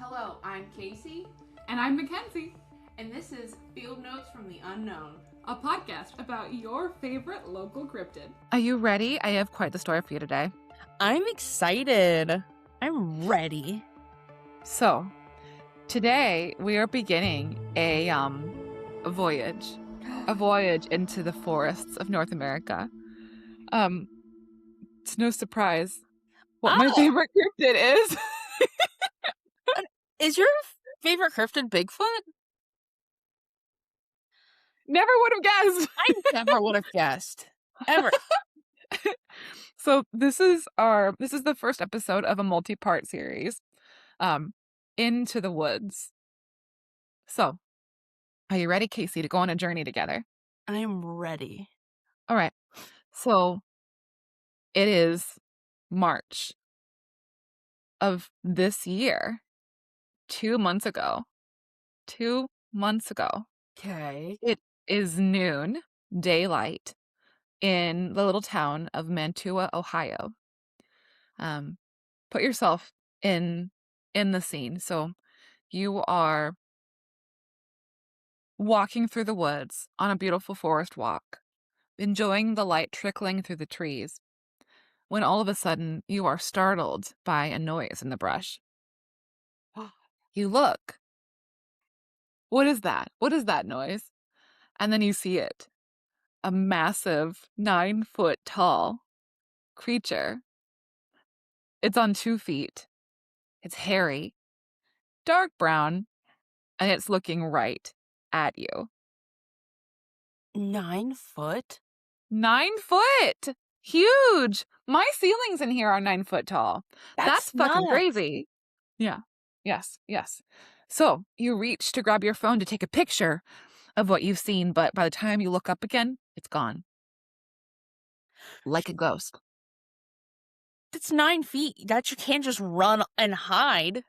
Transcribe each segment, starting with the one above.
Hello, I'm Casey, And I'm Mackenzie, and this is Field Notes from the Unknown. a podcast about your favorite local cryptid. Are you ready? I have quite the story for you today. I'm excited. I'm ready. So, today we are beginning a voyage into the forests of North America. It's no surprise what my favorite cryptid is. Is your favorite cryptid Bigfoot? Never would have guessed. I never would have guessed. Ever. So this is the first episode of a multi-part series, Into the Woods. So, are you ready, Casey, to go on a journey together? I'm ready. All right. So it is March of this year, 2 months ago. 2 months ago. Okay. It is noon, daylight, in the little town of Mantua, Ohio. Put yourself in the scene. So you are walking through the woods on a beautiful forest walk, enjoying the light trickling through the trees, when all of a sudden you are startled by a noise in the brush. You look. What is that? What is that noise? And then you see it. A massive 9-foot tall creature. It's on 2 feet. It's hairy, dark brown, and it's looking right at you. 9 foot? 9 foot! Huge! My ceilings in here are 9 foot tall. That's fucking nuts. crazy. Yeah. Yes. So you reach to grab your phone to take a picture of what you've seen, but by the time you look up again, it's gone. Like a ghost. That's 9 feet that you can't just run and hide.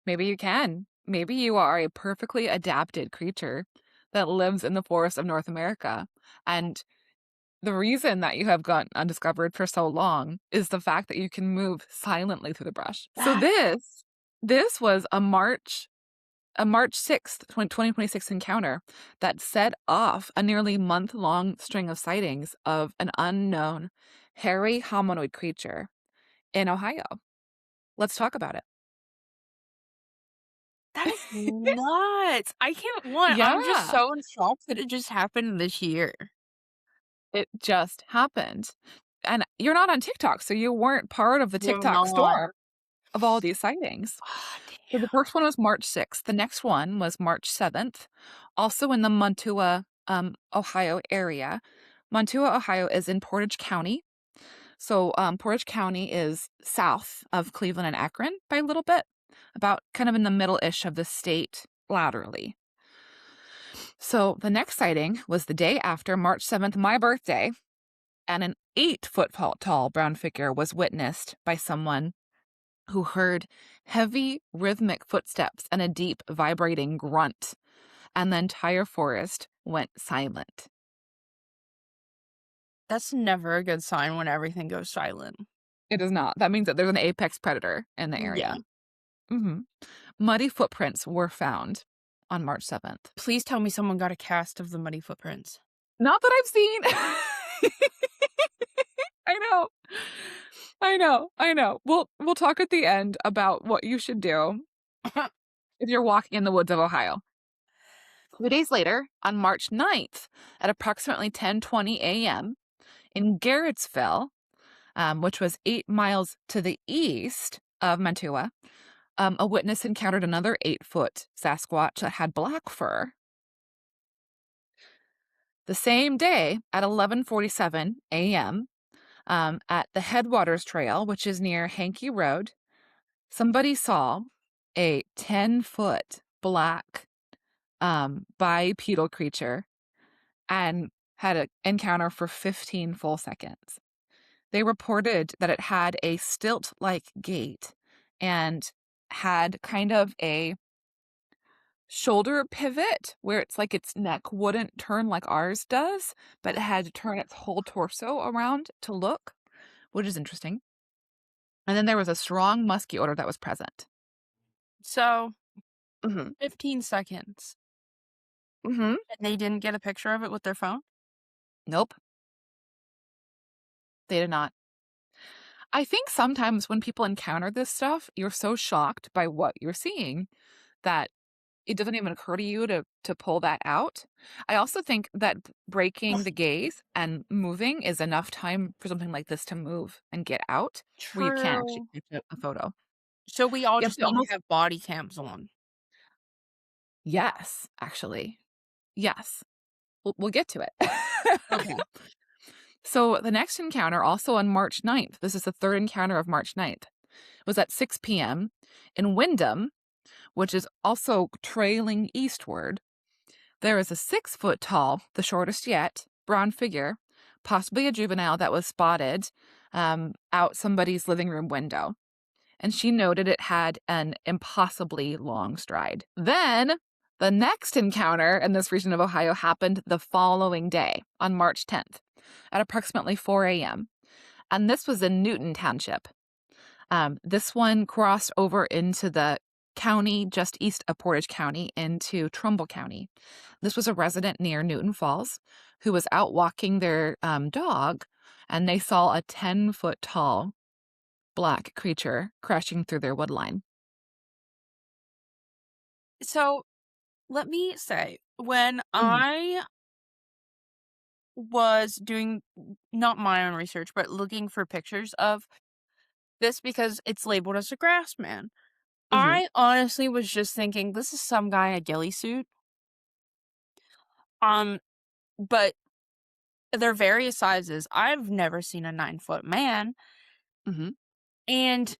Maybe you can. Maybe you are a perfectly adapted creature that lives in the forests of North America. And the reason that you have gone undiscovered for so long is the fact that you can move silently through the brush. So this was a March 6th, 2026 encounter that set off a nearly month-long string of sightings of an unknown hairy hominoid creature in Ohio. Let's talk about it. That is nuts. I can't I'm Yeah. just so in shock that it just happened this year. It just happened. And you're not on TikTok, so you weren't part of the You're TikTok not. storm of all these sightings. So Damn. the first one was March 6th. The next one was March 7th, also in the Mantua, Ohio area. Mantua, Ohio is in Portage County. So Portage County is south of Cleveland and Akron by a little bit, about kind of in the middle-ish of the state laterally. So the next sighting was the day after, March 7th, my birthday, and an 8-foot tall brown figure was witnessed by someone who heard heavy rhythmic footsteps and a deep vibrating grunt, and the entire forest went silent. That's never a good sign when everything goes silent. It is not. That means that there's an apex predator in the area. Yeah. Muddy footprints were found on March 7th. Please tell me someone got a cast of the muddy footprints. Not that I've seen. I know. We'll talk at the end about what you should do if you're walking in the woods of Ohio. 2 days later, on March 9th, at approximately 10:20 a.m. in Garrettsville, which was 8 miles to the east of Mantua, a witness encountered another 8-foot Sasquatch that had black fur. The same day, at 11:47 a.m., at the Headwaters Trail, which is near Hankey Road, somebody saw a 10-foot black bipedal creature and had an encounter for 15 full seconds. They reported that it had a stilt-like gait and had kind of a shoulder pivot where it's like its neck wouldn't turn like ours does, but it had to turn its whole torso around to look, which is interesting. And then there was a strong musky odor that was present. So, Mhm. 15 seconds. Mhm. And they didn't get a picture of it with their phone? Nope, they did not. I think sometimes when people encounter this stuff, you're so shocked by what you're seeing that it doesn't even occur to you to pull that out. I also think that breaking the gaze and moving is enough time for something like this to move and get out, where you can't actually True. take a photo. So we all You have just to need to almost have body cams on. Yes, actually. Yes. We'll get to it. Okay. So the next encounter, also on March 9th, this is the third encounter of March 9th, was at 6 p.m. in Wyndham, which is also trailing eastward. There is a 6-foot tall, the shortest yet, brown figure, possibly a juvenile that was spotted out somebody's living room window. And she noted it had an impossibly long stride. Then the next encounter in this region of Ohio happened the following day on March 10th at approximately 4 a.m. And this was in Newton Township. This one crossed over into the county just east of Portage County into Trumbull County. This was a resident near Newton Falls who was out walking their dog, and they saw a 10-foot tall black creature crashing through their wood line. So let me say, when Mhm, I was doing not my own research, but looking for pictures of this because it's labeled as a Grassman, mhm. I honestly was just thinking this is some guy in a ghillie suit. Um, but they're various sizes. I've never seen a 9-foot man, Mhm. and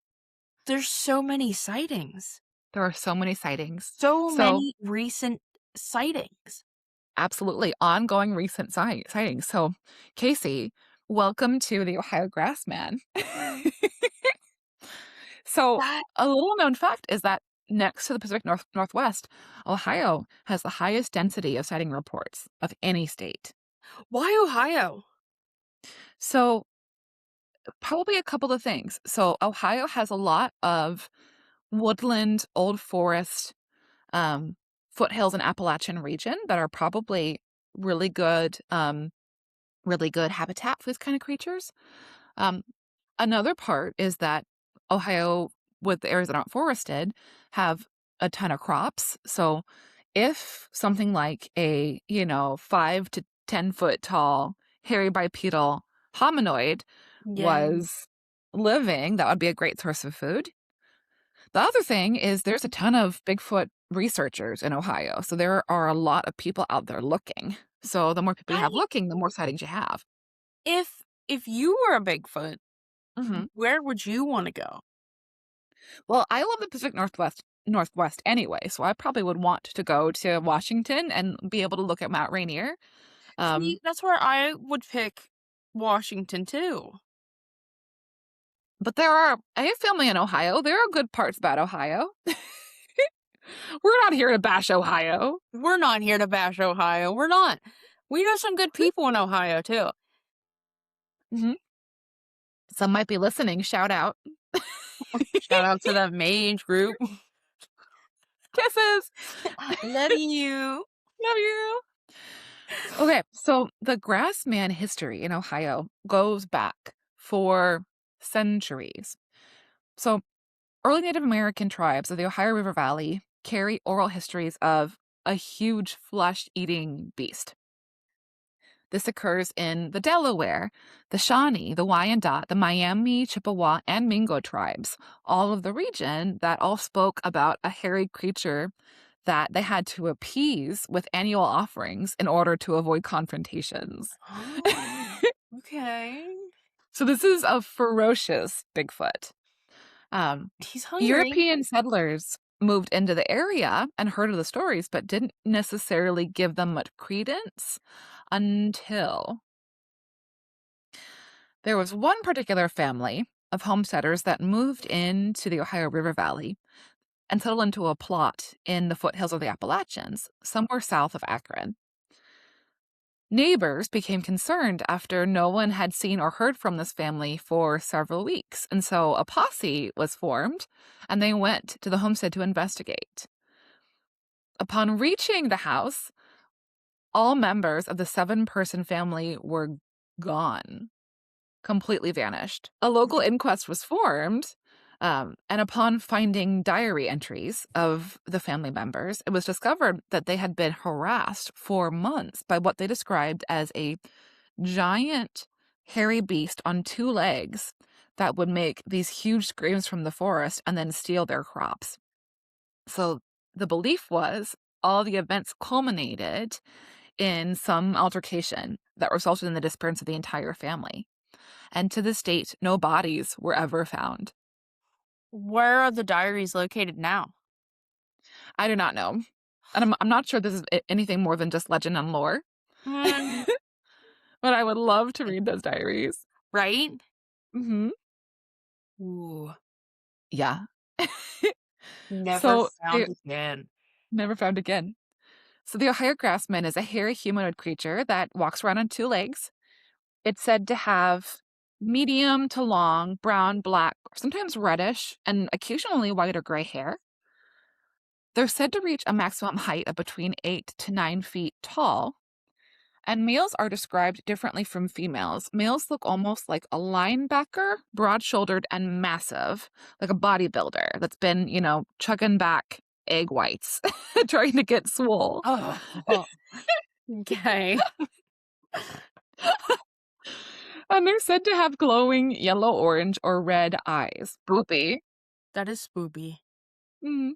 there's so many sightings. There are so many sightings. So So, many recent sightings. absolutely ongoing recent sightings. So, Casey, welcome to the Ohio Grassman. So, That a little known fact is that next to the Pacific Northwest, Ohio has the highest density of sighting reports of any state. why Ohio? So, probably a couple of things. So, Ohio has a lot of woodland, old forest, um, foothills and Appalachian region that are probably really good, really good habitat for these kind of creatures. Um, Another part is that Ohio, with the areas that aren't forested, have a ton of crops. So if something like a, 5 to 10 foot tall hairy bipedal hominoid Yeah. was living, that would be a great source of food. The other thing is there's a ton of Bigfoot researchers in Ohio. So there are a lot of people out there looking. So the more people you have I looking, the more sightings you have. if you were a Bigfoot, Mhm. where would you want to go? Well, I love the Pacific Northwest anyway, so I probably would want to go to Washington and be able to look at Mount Rainier. See, Um, that's where I would pick Washington too. but I have family in Ohio. There are good parts about Ohio. We're not here to bash Ohio. We're not here to bash Ohio. We're not. We know some good people in Ohio too. Mhm. Some might be listening. Shout out. Shout out to that mage group. Kisses. Love you. Love you. Okay, so the Grassman history in Ohio goes back for centuries. So early Native American tribes of the Ohio River Valley carry oral histories of a huge flesh-eating beast. This occurs in the Delaware, the Shawnee, the Wyandot, the Miami, Chippewa, and Mingo tribes, all of the region that all spoke about a hairy creature that they had to appease with annual offerings in order to avoid confrontations. Oh, okay. So this is a ferocious Bigfoot. Um, He's hungry. European settlers moved into the area and heard of the stories, but didn't necessarily give them much credence until there was one particular family of homesteaders that moved into the Ohio River Valley and settled into a plot in the foothills of the Appalachians, somewhere south of Akron. Neighbors became concerned after no one had seen or heard from this family for several weeks, and so a posse was formed, and they went to the homestead to investigate. Upon reaching the house, all members of the 7-person family were gone, completely vanished. A local inquest was formed, and upon finding diary entries of the family members, it was discovered that they had been harassed for months by what they described as a giant, hairy beast on 2 legs that would make these huge screams from the forest and then steal their crops. So the belief was all the events culminated in some altercation that resulted in the disappearance of the entire family. And to this date, no bodies were ever found. Where are the diaries located now? I do not know. And I'm not sure this is anything more than just legend and lore. Mm, But I would love to read those diaries. right? Hmm. Ooh. Yeah. Never So they found again. never found again. So the Ohio Grassman is a hairy humanoid creature that walks around on 2 legs. It's said to have medium to long brown, black, sometimes reddish, and occasionally white or gray hair. They're said to reach a maximum height of between 8 to 9 feet tall, and males are described differently from females. Males look almost like a linebacker, broad-shouldered and massive, like a bodybuilder that's been, chugging back egg whites, trying to get swole. Oh. Okay. And they're said to have glowing yellow, orange, or red eyes. Spoopy. That is spoopy. Mm.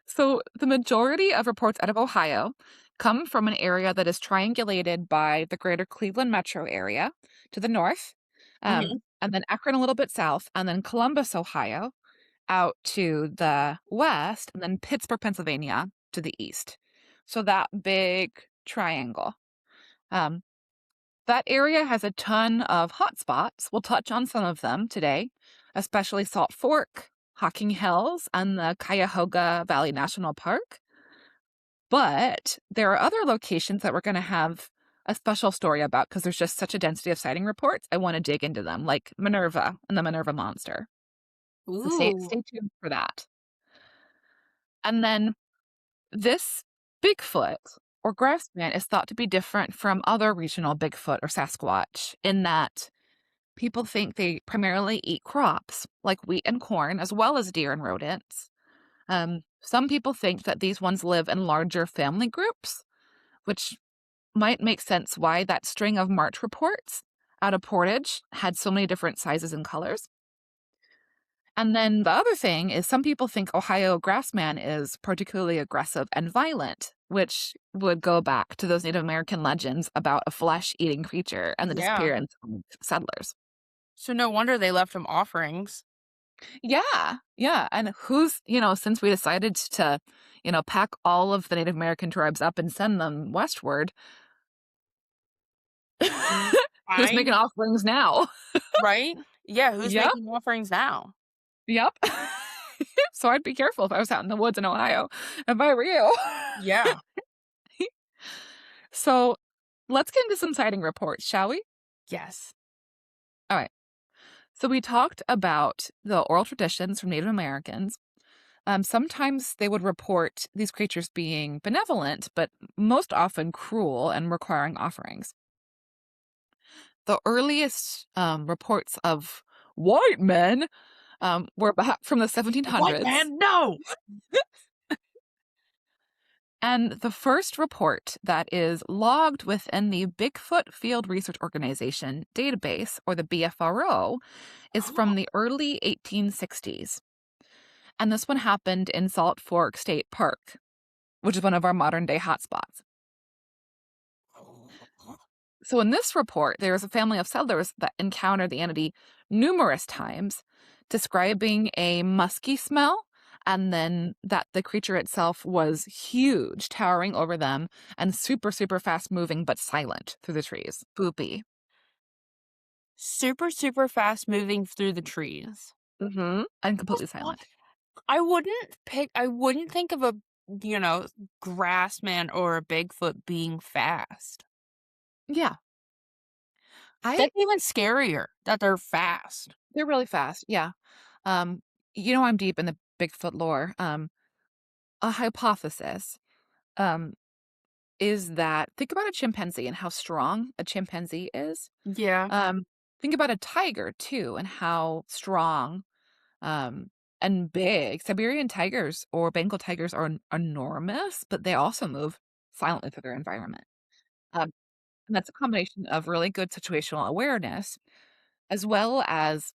So the majority of reports out of Ohio come from an area that is triangulated by the greater Cleveland metro area to the north, Mhm. and then Akron a little bit south, and then Columbus, Ohio, out to the west, and then Pittsburgh, Pennsylvania to the east. So that big triangle. Um, that area has a ton of hot spots. We'll touch on some of them today, especially Salt Fork, Hocking Hills, and the Cuyahoga Valley National Park. But there are other locations that we're going to have a special story about because there's just such a density of sighting reports. I want to dig into them, like Minerva and the Minerva Monster. So stay Ooh. tuned for that. And then this Bigfoot or Grassman is thought to be different from other regional Bigfoot or Sasquatch in that people think they primarily eat crops like wheat and corn, as well as deer and rodents. Some people think that these ones live in larger family groups, which might make sense why that string of March reports out of Portage had so many different sizes and colors. And then the other thing is some people think Ohio Grassman is particularly aggressive and violent, which would go back to those Native American legends about a flesh-eating creature and the Yeah. disappearance of settlers. So no wonder they left him offerings. Yeah, yeah. And since we decided to, pack all of the Native American tribes up and send them westward, who's I making offerings now? right? Yeah, who's Yep, making offerings now? yep. So I'd be careful if I was out in the woods in Ohio, if I were you. Yeah. So let's get into some sighting reports, shall we? Yes. All right. So we talked about the oral traditions from Native Americans. Sometimes they would report these creatures being benevolent, but most often cruel and requiring offerings. The earliest reports of white men were back from the White 1700s. man, no. And the first report that is logged within the Bigfoot Field Research Organization database, or the BFRO, is from the early 1860s. And this one happened in Salt Fork State Park, which is one of our modern day hotspots. So in this report, there is a family of settlers that encountered the entity numerous times, describing a musky smell, and then that the creature itself was huge, towering over them, and super, super fast moving, but silent through the trees. Boopy. Super, super fast moving through the trees. Mm-hmm. And completely What? silent. I wouldn't think of a Grassman or a Bigfoot being fast. Yeah. I That's even scarier that they're fast. They're really fast. Yeah. Um, I'm deep in the Bigfoot lore. A hypothesis um is that think about a chimpanzee and how strong a chimpanzee is. Yeah. Um, think about a tiger too and how strong um and big. Siberian tigers or Bengal tigers are enormous, but they also move silently through their environment. Um, and that's a combination of really good situational awareness as well as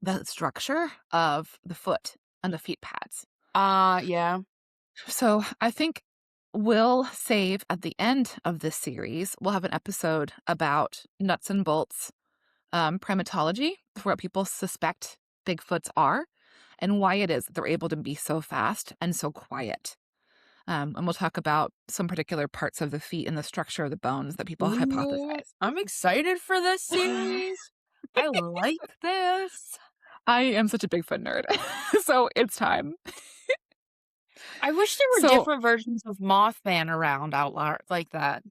the structure of the foot and the feet pads. Yeah. So I think we'll save at the end of this series, we'll have an episode about nuts and bolts primatology for what people suspect Bigfoots are and why it is that they're able to be so fast and so quiet. And we'll talk about some particular parts of the feet and the structure of the bones that people Ooh, hypothesize. I'm excited for this series. I like this. I am such a Bigfoot nerd, so it's time. I wish there were So different versions of Mothman around out loud like that.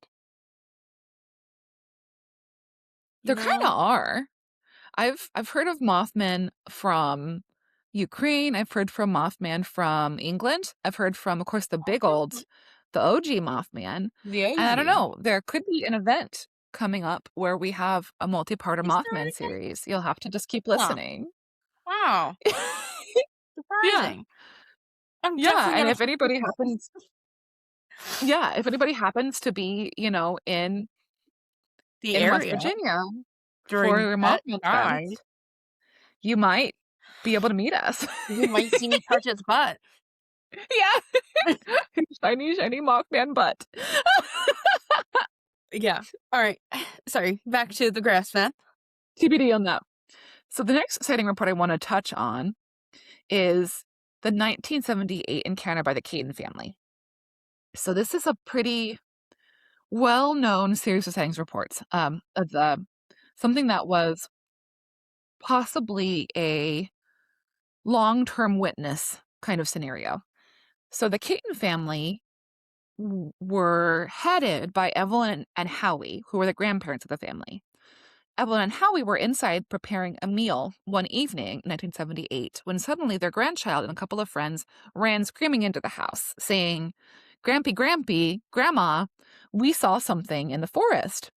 You there kind know? of are. I've heard of Mothman from Ukraine. I've heard from Mothman from England. I've heard from, of course, the OG Mothman. The And I don't OG. know, there could be an event coming up where we have a multi-part Is there Mothman anything? series. You'll have to just keep Huh. listening. Wow. Yeah. Surprising. I'm Yeah. definitely And gonna if anybody happens to be, the in West area Virginia for during your pet Mothman pride. friends, you might be able to meet us. You might see me touch its butt. Yeah. Shiny, shiny Mothman butt. Yeah. All right. Sorry. Back to the Grassman. TBD on that. So the next sighting report I want to touch on is the 1978 encounter by the Caton family. So this is a pretty well-known series of sightings reports of something that was possibly a long-term witness kind of scenario. So the Caton family were headed by Evelyn and Howie, who were the grandparents of the family. Evelyn and Howie were inside preparing a meal one evening in 1978 when suddenly their grandchild and a couple of friends ran screaming into the house, saying, "Grampy, Grampy, Grandma, we saw something in the forest."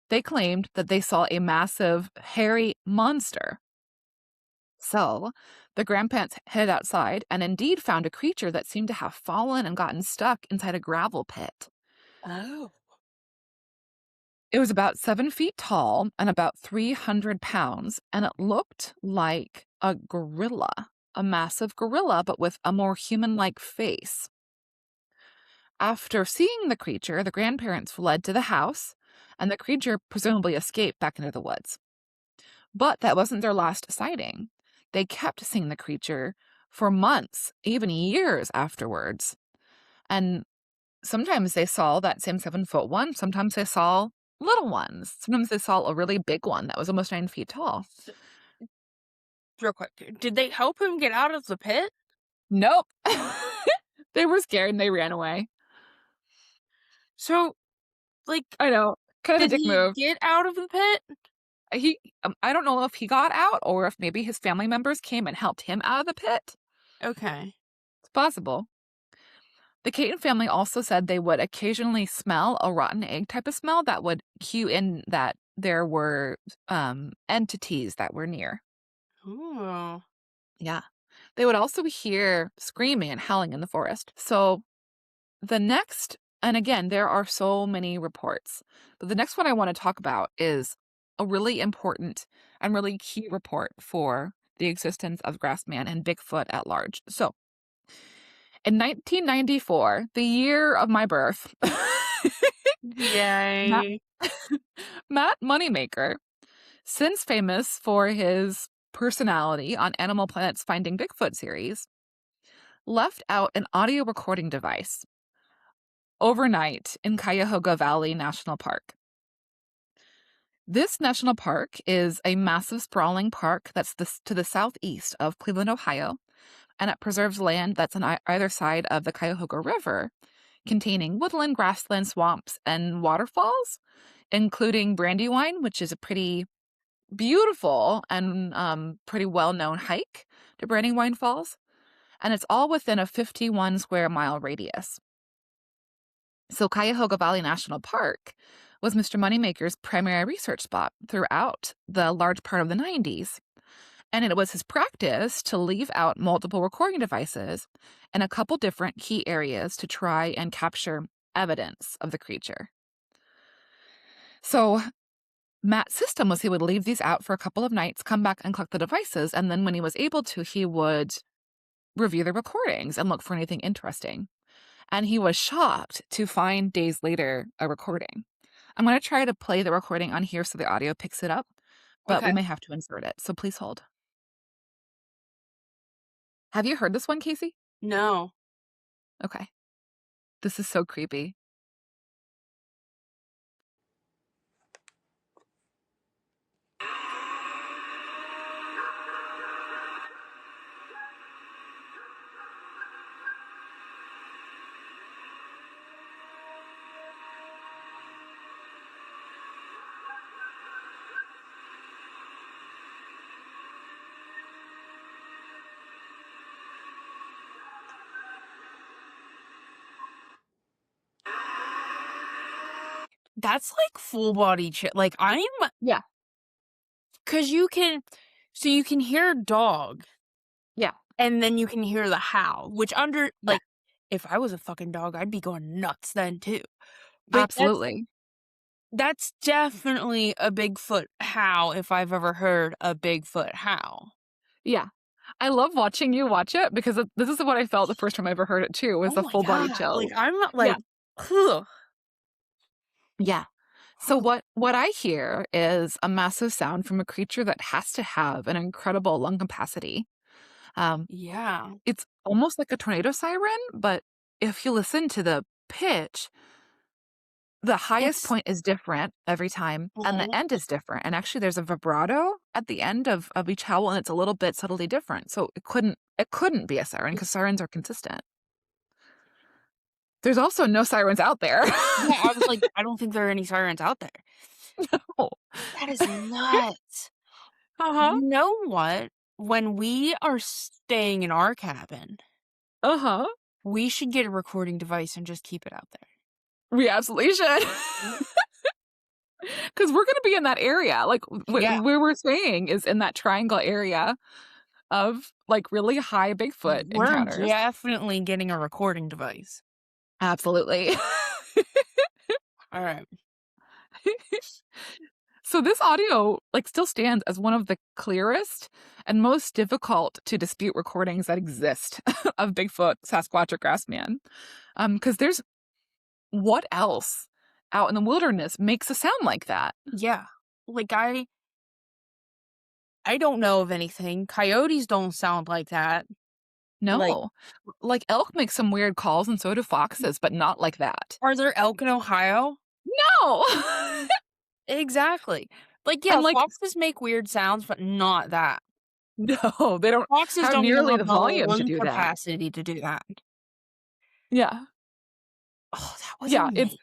They claimed that they saw a massive, hairy monster. So the grandparents headed outside and indeed found a creature that seemed to have fallen and gotten stuck inside a gravel pit. Oh. It was about 7 feet tall and about 300 pounds, and it looked like a gorilla, a massive gorilla, but with a more human-like face. After seeing the creature, the grandparents fled to the house, and the creature presumably escaped back into the woods. But that wasn't their last sighting. They kept seeing the creature for months, even years afterwards. And sometimes they saw that same 7-foot one. Sometimes they saw little ones. Sometimes they saw a really big one that was almost 9 feet tall. Real quick. Did they help him get out of the pit? Nope. They were scared and they ran away. So, like, I know. Kind of a did dick he move. get out of the pit? I don't know if he got out or if maybe his family members came and helped him out of the pit. Okay. It's possible. The Caton family also said they would occasionally smell a rotten egg type of smell that would cue in that there were entities that were near. Ooh. Yeah. They would also hear screaming and howling in the forest. So the next, and again, there are so many reports, but the next one I want to talk about is a really important and really key report for the existence of Grassman and Bigfoot at large. So in 1994, the year of my birth, Matt, Yay. Matt Moneymaker, since famous for his personality on Animal Planet's Finding Bigfoot series, left out an audio recording device overnight in Cuyahoga Valley National Park. This national park is a massive sprawling park that's to the southeast of Cleveland, Ohio, and it preserves land that's on either side of the Cuyahoga River, containing woodland, grassland, swamps, and waterfalls, including Brandywine, which is a pretty beautiful and pretty well-known hike to Brandywine Falls. And it's all within a 51 square mile radius. So Cuyahoga Valley National Park was Mr. Moneymaker's primary research spot throughout the large part of the 90s. And it was his practice to leave out multiple recording devices in a couple different key areas to try and capture evidence of the creature. So Matt's system was he would leave these out for a couple of nights, come back and collect the devices, and then when he was able to, he would review the recordings and look for anything interesting. And he was shocked to find days later a recording. I'm going to try to play the recording on here so the audio picks it up, but we may have to insert it, so please hold. Have you heard this one, Casey? No. Okay. This is so creepy. That's like full body chill. Like Yeah. Because you can hear a dog. Yeah. And then you can hear the howl, which if I was a fucking dog, I'd be going nuts then too. But Absolutely. That's definitely a Bigfoot howl if I've ever heard a Bigfoot howl. Yeah. I love watching you watch it because this is what I felt the first time I ever heard it too, was Oh a my full body God. chill. Like I'm not like, ugh. Yeah. So what I hear is a massive sound from a creature that has to have an incredible lung capacity. Yeah. It's almost like a tornado siren, but if you listen to the pitch, the highest point is different every time, and the end is different. And actually, there's a vibrato at the end of each howl, and it's a little bit subtly different. So it couldn't be a siren because sirens are consistent. There's also no sirens out there. Yeah, I was like, I don't think there are any sirens out there. No. That is nuts. Uh-huh. You know what? When we are staying in our cabin, we should get a recording device and just keep it out there. We absolutely should. Because we're going to be in that area. Like, where we're staying is in that triangle area of, like, really high Bigfoot encounters. We're definitely getting a recording device. Absolutely. All right. So this audio, like, still stands as one of the clearest and most difficult to dispute recordings that exist of Bigfoot, Sasquatch, or Grassman. Because there's... What else out in the wilderness makes a sound like that? Yeah. Like, I don't know of anything. Coyotes don't sound like that. No. Like elk make some weird calls, and so do foxes, but not like that. Are there elk in Ohio? No! Exactly. Like, yeah, And, foxes make weird sounds, but not that. No, they don't. Foxes have don't nearly have the volume to do that. capacity to do that. Yeah. Oh, that was amazing.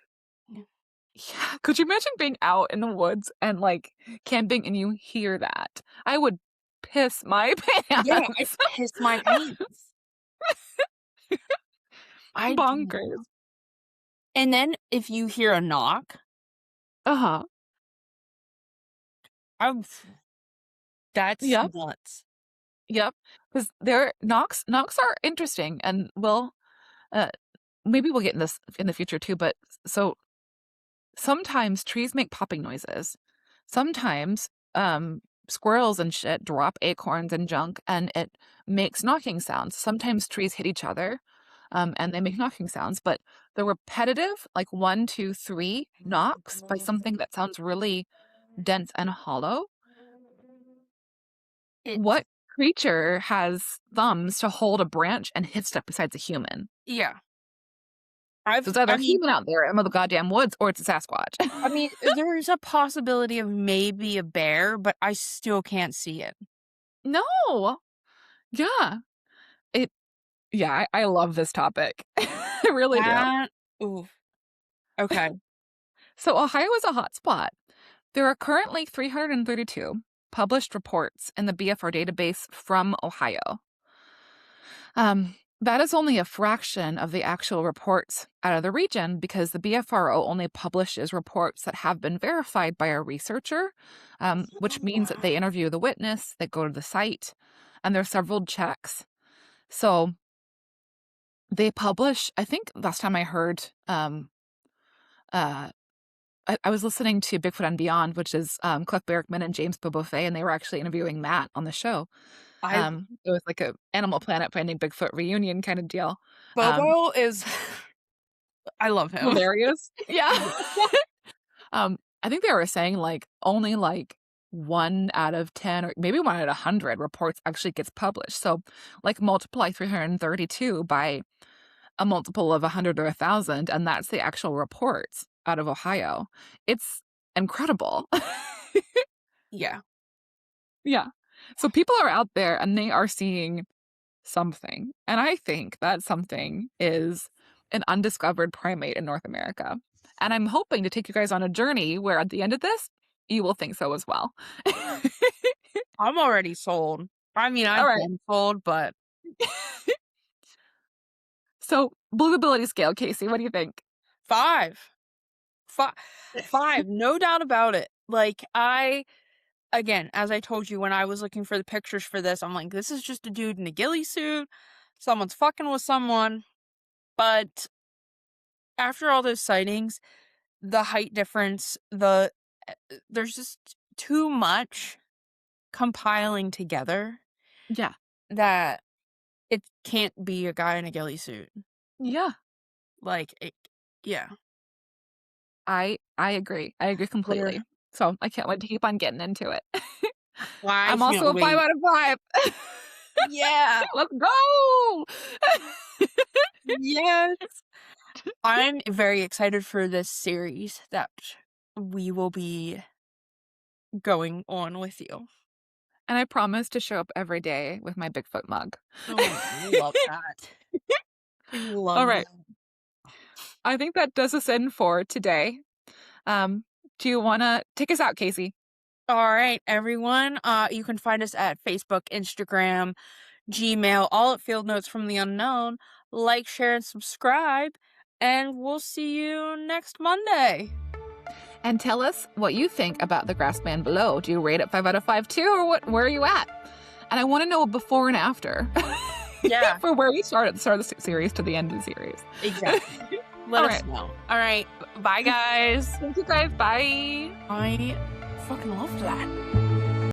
Yeah. Could you imagine being out in the woods and, like, camping and you hear that? I would piss my pants. Yeah, I pissed my pants. Bonkers. And then if you hear a knock, that's nuts. Yep. Because knocks are interesting, and maybe we'll get in this in the future too. But so sometimes trees make popping noises. Sometimes squirrels and shit drop acorns and junk, and it makes knocking sounds. Sometimes trees hit each other, and they make knocking sounds. But the repetitive, like 1, 2, 3 knocks by something that sounds really dense and hollow. What creature has thumbs to hold a branch and hit stuff besides a human? Yeah. So it's either a human out there in the goddamn woods, or it's a Sasquatch. I mean, there's a possibility of maybe a bear, but I still can't see it. No. Yeah. Yeah, I love this topic. I really do. Ooh. Okay. So Ohio is a hot spot. There are currently 332 published reports in the BFR database from Ohio. That is only a fraction of the actual reports out of the region because the BFRO only publishes reports that have been verified by a researcher, which means that they interview the witness, they go to the site, and there are several checks. So they publish, I think last time I heard, I was listening to Bigfoot and Beyond, which is Cliff Barackman and James Bobofe, and they were actually interviewing Matt on the show. It was like a Animal Planet Finding Bigfoot reunion kind of deal. Bobo is I love him. Hilarious. Yeah. I think they were saying like only like 1 out of 10 or maybe 1 out of 100 reports actually gets published. So like multiply 332 by a multiple of 100 or 1,000, and that's the actual reports out of Ohio. It's incredible. Yeah. Yeah. So people are out there and they are seeing something. And I think that something is an undiscovered primate in North America. And I'm hoping to take you guys on a journey where at the end of this, you will think so as well. I'm already sold. I mean, I've been sold, but so believability scale, Casey, what do you think? 5. 5, no doubt about it. Like, again, as I told you when I was looking for the pictures for this, I'm like, this is just a dude in a ghillie suit. Someone's fucking with someone. But after all those sightings, the height difference, there's just too much compiling together. Yeah. That it can't be a guy in a ghillie suit. Yeah. Like, yeah. I agree. I agree completely. Yeah. So I can't wait to keep on getting into it. Well, I'm also a 5 out of 5. Yeah. Let's go. Yes. I'm very excited for this series that we will be going on with you. And I promise to show up every day with my Bigfoot mug. Oh, I love that. I love All right. that. I think that does us in for today. Do you want to take us out, Casey? All right, everyone. You can find us at Facebook, Instagram, Gmail, all at Field Notes from the Unknown. Like, share, and subscribe. And we'll see you next Monday. And tell us what you think about the Grassman below. Do you rate it 5 out of 5 too, or where are you at? And I want to know before and after. Yeah. For where we started at the start of the series to the end of the series. Exactly. Let us know. All right. Bye, guys. Thank you, guys. Bye. I fucking loved that.